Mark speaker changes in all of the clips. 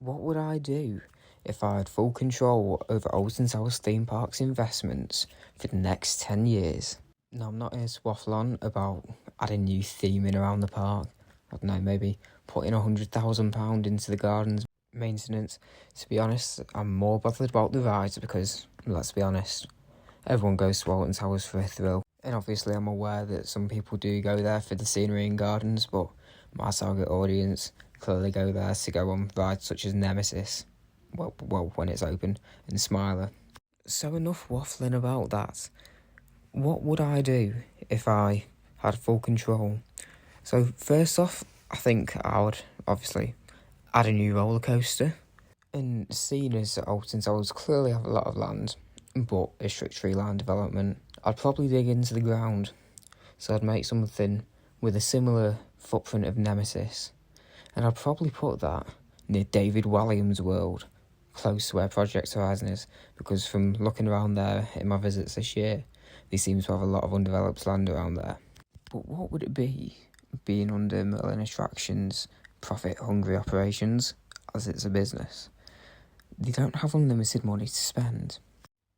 Speaker 1: What would I do if I had full control over Alton Towers theme park's investments for the next 10 years? Now, I'm not here to waffle on about adding new theming around the park. I don't know, maybe putting £100,000 into the gardens maintenance. To be honest, I'm more bothered about the rides because, let's be honest, everyone goes to Alton Towers for a thrill. And obviously I'm aware that some people do go there for the scenery and gardens, but my target audience clearly go there to go on rides such as Nemesis, well when it's open, and Smiler. So enough waffling about that. What would I do if I had full control? So first off, I think I would obviously add a new roller coaster. And seeing as Alton Towers clearly have a lot of land, but a strict tree line development, I'd probably dig into the ground. So I'd make something with a similar footprint of Nemesis, and I'd probably put that near David Walliams' world, close to where Project Horizon is, because from looking around there in my visits this year, they seem to have a lot of undeveloped land around there. But what would it be being under Merlin Attractions' profit-hungry operations, as it's a business? They don't have unlimited money to spend.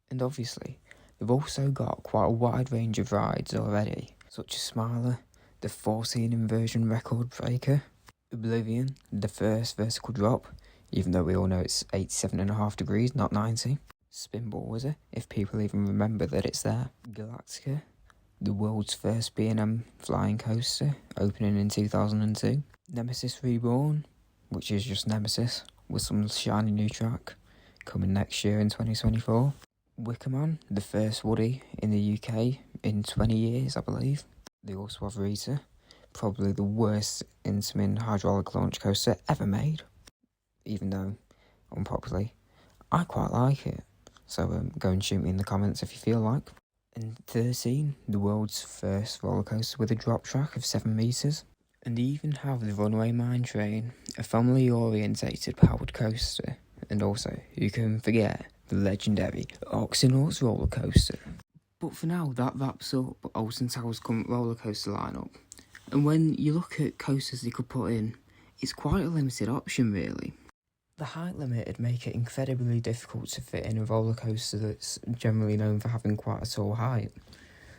Speaker 1: And obviously, they've also got quite a wide range of rides already, such as Smiler, the 14 inversion record breaker, Oblivion, the first vertical drop, even though we all know it's 87.5 degrees, not 90. Spinball Wizard, if people even remember that it's there. Galactica, the world's first B&M flying coaster, opening in 2002. Nemesis Reborn, which is just Nemesis, with some shiny new track, coming next year in 2024. Wickerman, the first Woody in the UK in 20 years, I believe. They also have Rita, probably the worst Intamin hydraulic launch coaster ever made. Even though, unpopularly, I quite like it. So go and shoot me in the comments if you feel like. And 13, the world's first roller coaster with a drop track of 7 metres. And they even have the Runway Mine Train, a family-orientated powered coaster. And also, who can forget the legendary Oxynauts roller coaster. But for now, that wraps up Alton Towers' current roller coaster lineup. And when you look at coasters they could put in, it's quite a limited option really. The height limit would make it incredibly difficult to fit in a roller coaster that's generally known for having quite a tall height,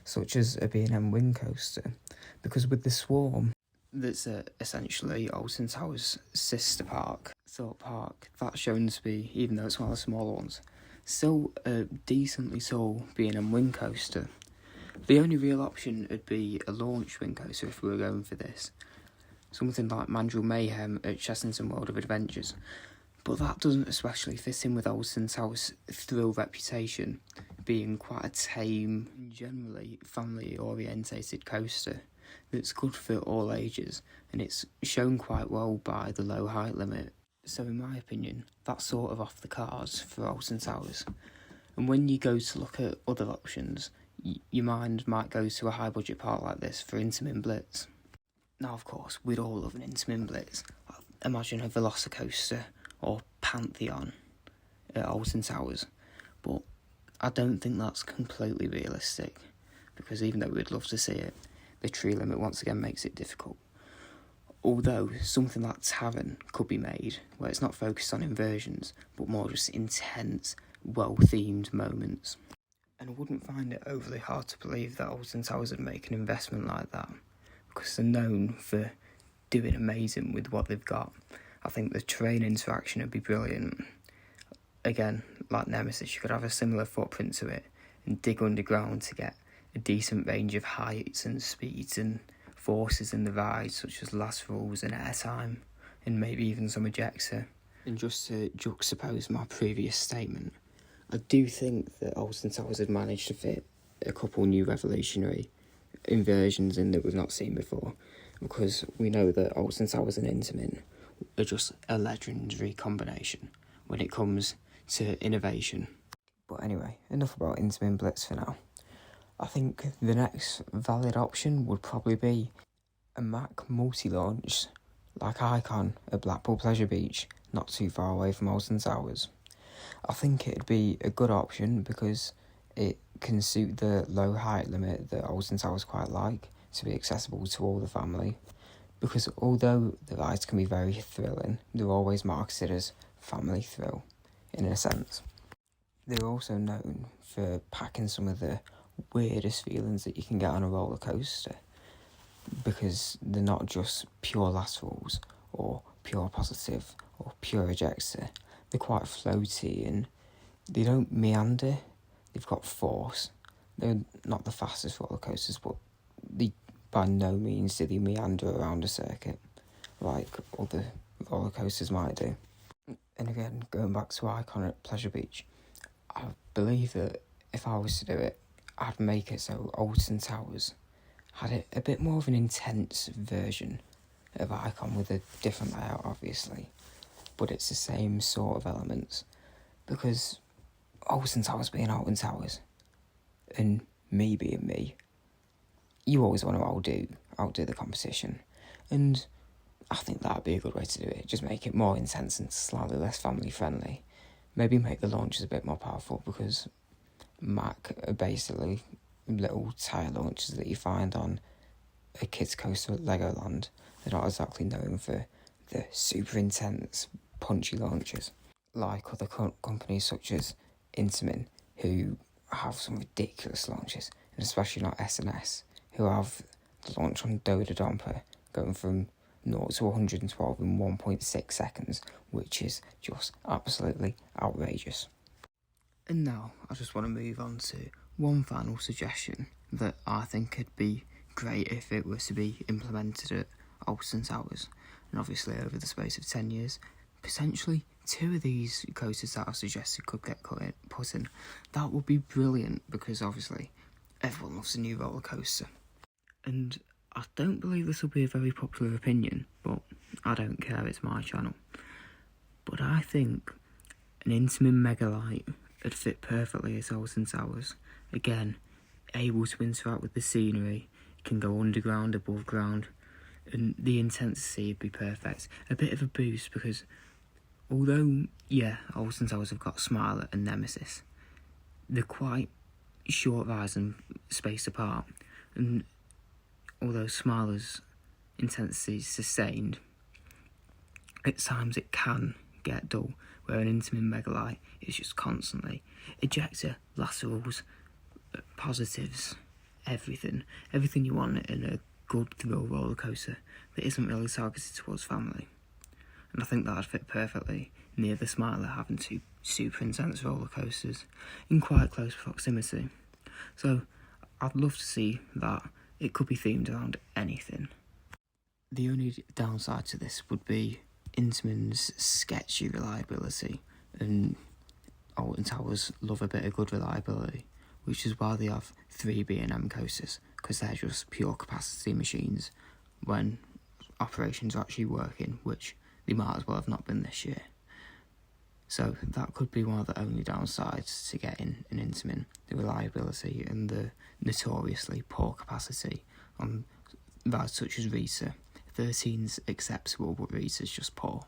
Speaker 1: such as a B&M wing coaster, because with the Swarm, that's essentially Alton Towers' sister park, Thorpe Park, that's shown to be, even though it's one of the smaller ones, still a decently tall B&M wing coaster. The only real option would be a launch wing coaster if we were going for this. Something like Mandrill Mayhem at Chessington World of Adventures. But that doesn't especially fit in with Alton Towers' thrill reputation, being quite a tame, generally family-orientated coaster that's good for all ages, and it's shown quite well by the low height limit. So in my opinion, that's sort of off the cards for Alton Towers. And when you go to look at other options, your mind might go to a high budget park like this for Intamin Blitz. Now of course, we'd all love an Intamin Blitz. Imagine a Velocicoaster or Pantheon at Alton Towers, but I don't think that's completely realistic, because even though we'd love to see it, the tree limit once again makes it difficult. Although something like Tavern could be made, where it's not focused on inversions, but more just intense, well-themed moments. And I wouldn't find it overly hard to believe that Alton Towers would make an investment like that, because they're known for doing amazing with what they've got. I think the train interaction would be brilliant. Again, like Nemesis, you could have a similar footprint to it and dig underground to get a decent range of heights and speeds and forces in the ride, such as laterals and airtime, and maybe even some ejector. And just to juxtapose my previous statement, I do think that Alton Towers had managed to fit a couple new revolutionary inversions in that we've not seen before, because we know that Alton Towers and Intamin are just a legendary combination when it comes to innovation. But anyway, enough about Intamin Blitz for now. I think the next valid option would probably be a Mack multi-launch, like Icon at Blackpool Pleasure Beach, not too far away from Alton Towers. I think it'd be a good option because it can suit the low height limit that Alton Towers quite like, to be accessible to all the family. Because although the rides can be very thrilling, they're always marketed as family thrill, in a sense. They're also known for packing some of the weirdest feelings that you can get on a roller coaster, because they're not just pure laterals or pure positive or pure ejector. They're quite floaty and they don't meander. They've got force. They're not the fastest roller coasters, but they by no means do they meander around a circuit like other roller coasters might do. And again, going back to iconic Pleasure Beach, I believe that if I was to do it, I'd make it so Alton Towers had a bit more of an intense version of Icon with a different layout, obviously, but it's the same sort of elements, because Alton Towers being Alton Towers, and me being me, you always want to outdo the competition, and I think that'd be a good way to do it. Just make it more intense and slightly less family friendly. Maybe make the launches a bit more powerful, because Mack are basically little tyre launches that you find on a kids coaster at Legoland. They're not exactly known for the super intense punchy launches like other companies such as Intamin, who have some ridiculous launches, and especially not S&S, who have the launch on Doda Domper going from 0 to 112 in 1.6 seconds, which is just absolutely outrageous. And now I just want to move on to one final suggestion that I think could be great if it was to be implemented at Alton Towers, and obviously over the space of 10 years, potentially 2 of these coasters that I've suggested could get put in. That would be brilliant, because obviously everyone loves a new roller coaster. And I don't believe this will be a very popular opinion, but I don't care, it's my channel. But I think an Intamin Mega Lite would fit perfectly at Alton Towers. Again, able to interact with the scenery, can go underground, above ground, and the intensity would be perfect. A bit of a boost, because although, yeah, Alton Towers have got Smiler and Nemesis, they're quite short rise and spaced apart, and although Smiler's intensity is sustained, at times it can get dull, where an Intamin Mega Lite is just constantly ejector, laterals, positives, everything you want in a good thrill roller coaster that isn't really targeted towards family. And I think that would fit perfectly near the Smiler having 2 super intense roller coasters in quite close proximity. So I'd love to see that. It could be themed around anything. The only downside to this would be Intamin's sketchy reliability, and Alton Towers love a bit of good reliability, which is why they have 3 B&M coasters, because they're just pure capacity machines when operations are actually working, which they might as well have not been this year. So that could be one of the only downsides to getting an Intamin, the reliability and the notoriously poor capacity on rides such as Rita. 13's acceptable, but Rita's just poor.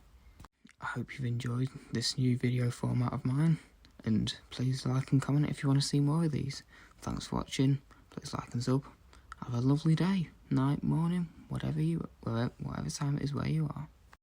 Speaker 1: I hope you've enjoyed this new video format of mine, and please like and comment if you want to see more of these. Thanks for watching, please like and sub. Have a lovely day, night, morning, whatever time it is where you are.